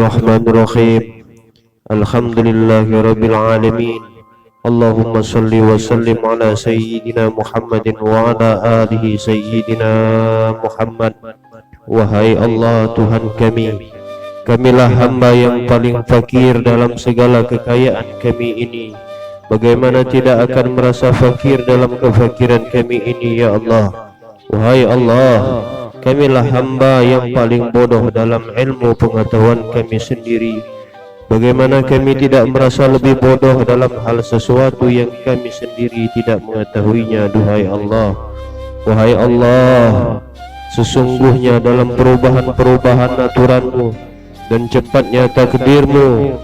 Bismillahirrahmanirrahim. Alhamdulillahirabbil alamin. Allahumma salli wa sallim ala sayyidina Muhammadin wa ala alihi sayyidina Muhammad. Wahai Allah Tuhan kami, kamilah hamba yang paling fakir dalam segala kekayaan kami ini. Bagaimana tidak akan merasa fakir dalam kefakiran kami ini, ya Allah. Wahai Allah, kamilah hamba yang paling bodoh dalam ilmu pengetahuan kami sendiri. Bagaimana kami tidak merasa lebih bodoh dalam hal sesuatu yang kami sendiri tidak mengetahuinya, duhai Allah. Wahai Allah, sesungguhnya dalam perubahan-perubahan aturan-Mu dan cepatnya takdir-Mu,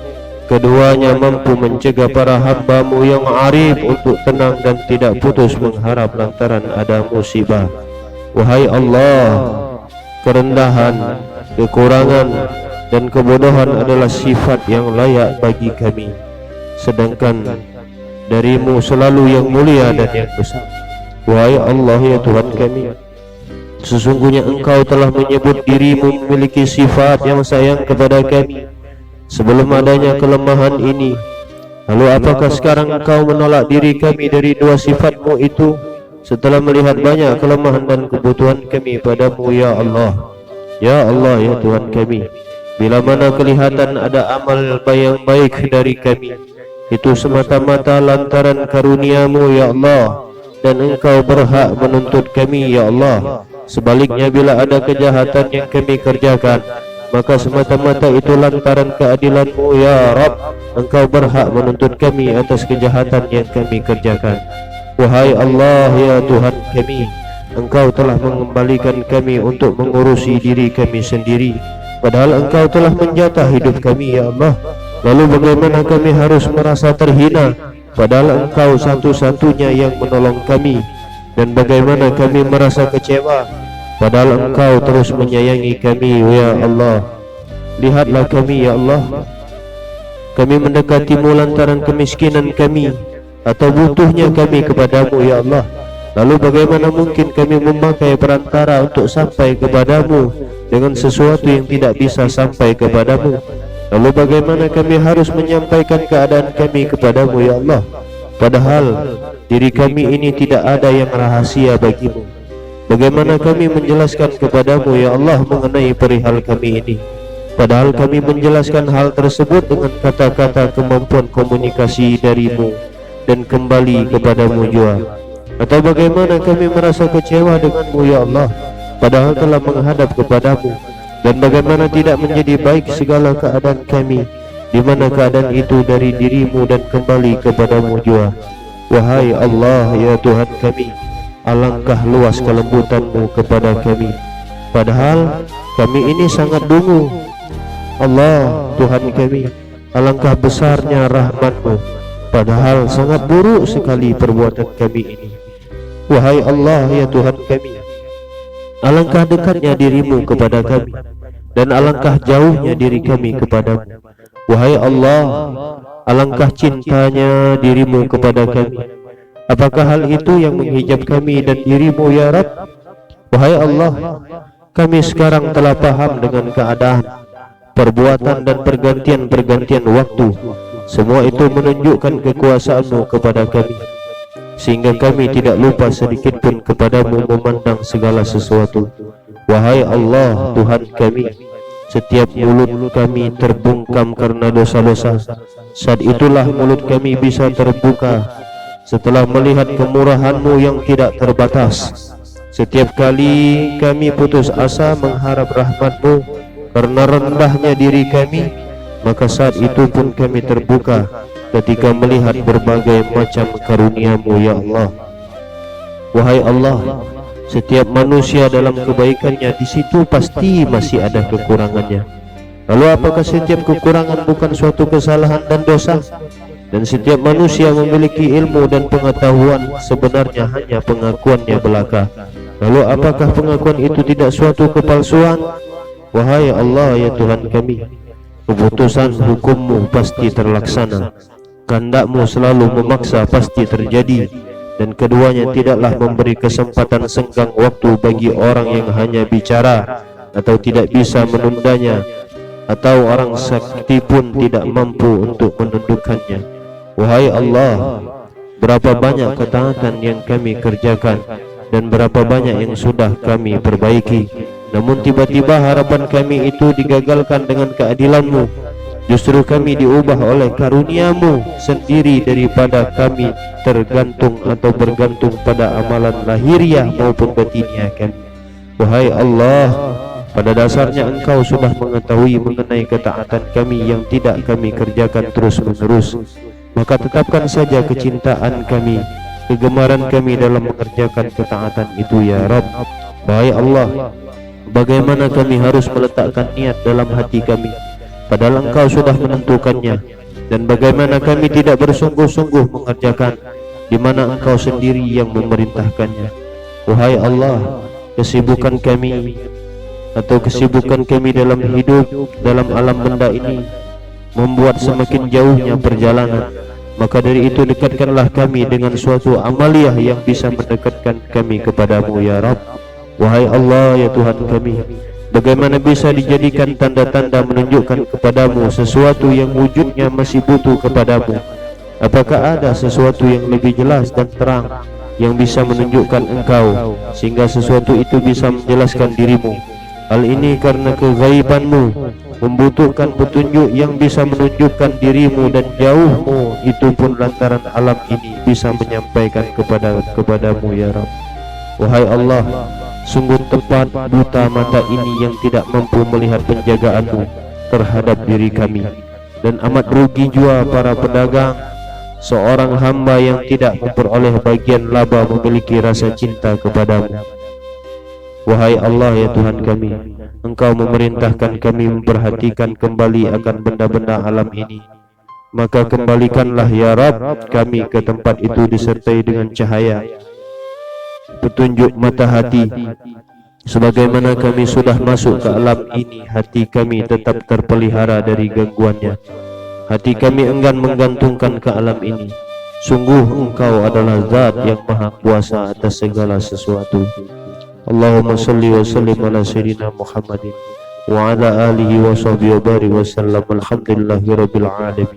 keduanya mampu mencegah para hamba-Mu yang arif untuk tenang dan tidak putus mengharap lantaran ada musibah. Wahai Allah, kerendahan, kekurangan dan kebodohan adalah sifat yang layak bagi kami, sedangkan dari-Mu selalu yang mulia dan yang besar. Wahai Allah, ya Tuhan kami, sesungguhnya Engkau telah menyebut diri-Mu memiliki sifat yang sayang kepada kami sebelum adanya kelemahan ini. Lalu apakah sekarang Engkau menolak diri kami dari dua sifat-Mu itu setelah melihat banyak kelemahan dan kebutuhan kami padamu, ya Allah? Ya Allah, ya Tuhan kami, bila mana kelihatan ada amal yang baik dari kami, itu semata-mata lantaran karunia-Mu, ya Allah, dan Engkau berhak menuntut kami, ya Allah. Sebaliknya, bila ada kejahatan yang kami kerjakan, maka semata-mata itu lantaran keadilan-Mu, ya Rabb. Engkau berhak menuntut kami atas kejahatan yang kami kerjakan. Wahai Allah, ya Tuhan kami, Engkau telah mengembalikan kami untuk mengurusi diri kami sendiri, padahal Engkau telah menjatah hidup kami, ya Allah. Lalu bagaimana kami harus merasa terhina, padahal Engkau satu-satunya yang menolong kami? Dan bagaimana kami merasa kecewa, padahal Engkau terus menyayangi kami, ya Allah. Lihatlah kami, ya Allah. Kami mendekati-Mu lantaran kemiskinan kami atau butuhnya kami kepadamu, ya Allah. Lalu bagaimana mungkin kami memakai perantara untuk sampai kepadamu dengan sesuatu yang tidak bisa sampai kepadamu? Lalu bagaimana kami harus menyampaikan keadaan kami kepadamu, ya Allah, padahal diri kami ini tidak ada yang rahasia bagimu? Bagaimana kami menjelaskan kepadamu, ya Allah, mengenai perihal kami ini, padahal kami menjelaskan hal tersebut dengan kata-kata kemampuan komunikasi darimu dan kembali kepadamu jua? Atau bagaimana kami merasa kecewa denganmu, ya Allah, padahal telah menghadap kepadamu? Dan bagaimana tidak menjadi baik segala keadaan kami, di mana keadaan itu dari dirimu dan kembali kepadamu jua? Wahai Allah, ya Tuhan kami, alangkah luas kelembutan-Mu kepada kami, padahal kami ini sangat dungu. Allah, Tuhan kami, alangkah besarnya rahmat-Mu, padahal sangat buruk sekali perbuatan kami ini. Wahai Allah, ya Tuhan kami, alangkah dekatnya diri-Mu kepada kami, dan alangkah jauhnya diri kami kepadamu. Wahai Allah, alangkah cintanya diri-Mu kepada kami. Apakah hal itu yang menghijab kami dan diri-Mu, ya Rabb? Wahai Allah, kami sekarang telah paham dengan keadaan, perbuatan dan pergantian-pergantian waktu. Semua itu menunjukkan kekuasaan-Mu kepada kami, sehingga kami tidak lupa sedikit pun kepadamu memandang segala sesuatu. Wahai Allah, Tuhan kami, setiap mulut kami terbungkam karena dosa-dosa. Saat itulah mulut kami bisa terbuka setelah melihat kemurahan-Mu yang tidak terbatas. Setiap kali kami putus asa mengharap rahmat-Mu karena rendahnya diri kami, maka saat itu pun kami terbuka ketika melihat berbagai macam karunia-Mu, ya Allah. Wahai Allah, setiap manusia dalam kebaikannya, di situ pasti masih ada kekurangannya. Lalu apakah setiap kekurangan bukan suatu kesalahan dan dosa? Dan setiap manusia memiliki ilmu dan pengetahuan, sebenarnya hanya pengakuannya belaka. Lalu apakah pengakuan itu tidak suatu kepalsuan? Wahai Allah, ya Tuhan kami, keputusan hukum-Mu pasti terlaksana, kehendak-Mu selalu memaksa pasti terjadi, dan keduanya tidaklah memberi kesempatan senggang waktu bagi orang yang hanya bicara atau tidak bisa menundanya atau orang sakti pun tidak mampu untuk menundukkannya. Wahai Allah, berapa banyak ketaatan yang kami kerjakan dan berapa banyak yang sudah kami perbaiki, namun tiba-tiba harapan kami itu digagalkan dengan keadilan-Mu. Justru kami diubah oleh karunia-Mu sendiri daripada kami tergantung atau bergantung pada amalan lahiriah maupun batiniah kami. Wahai Allah, pada dasarnya Engkau sudah mengetahui mengenai ketaatan kami yang tidak kami kerjakan terus-menerus. Maka tetapkan saja kecintaan kami, kegemaran kami dalam mengerjakan ketaatan itu ya Rabb. Wahai Allah, bagaimana kami harus meletakkan niat dalam hati kami, padahal Engkau sudah menentukannya, dan bagaimana kami tidak bersungguh-sungguh mengerjakan, di mana Engkau sendiri yang memerintahkannya. Wahai Allah, kesibukan kami dalam hidup dalam alam benda ini membuat semakin jauhnya perjalanan. Maka dari itu dekatkanlah kami dengan suatu amaliyah yang bisa mendekatkan kami kepadamu ya Rabb. Wahai Allah ya Tuhan kami, bagaimana bisa dijadikan tanda-tanda menunjukkan kepadamu sesuatu yang wujudnya masih butuh kepadamu? Apakah ada sesuatu yang lebih jelas dan terang yang bisa menunjukkan Engkau, sehingga sesuatu itu bisa menjelaskan dirimu? Hal ini karena keghaibanmu membutuhkan petunjuk yang bisa menunjukkan dirimu, dan jauhmu itu pun lantaran alam ini bisa menyampaikan kepadamu ya Rabb. Wahai Allah, sungguh tepat buta mata ini yang tidak mampu melihat penjagaanmu terhadap diri kami, dan amat rugi jua para pedagang, seorang hamba yang tidak memperoleh bagian laba memiliki rasa cinta kepadamu. Wahai Allah ya Tuhan kami, Engkau memerintahkan kami memperhatikan kembali akan benda-benda alam ini. Maka kembalikanlah ya Rabb kami ke tempat itu disertai dengan cahaya petunjuk mata hati. Sebagaimana kami sudah masuk ke alam ini, hati kami tetap terpelihara dari gangguannya. Hati kami enggan menggantungkan ke alam ini. Sungguh Engkau adalah Zat yang Maha Kuasa atas segala sesuatu. Allahumma salli wa sallim ala sayyidina Muhammadin wa ala alihi wa sahbihi wa barik wa sallam. Alhamdulillahi rabbil alamin.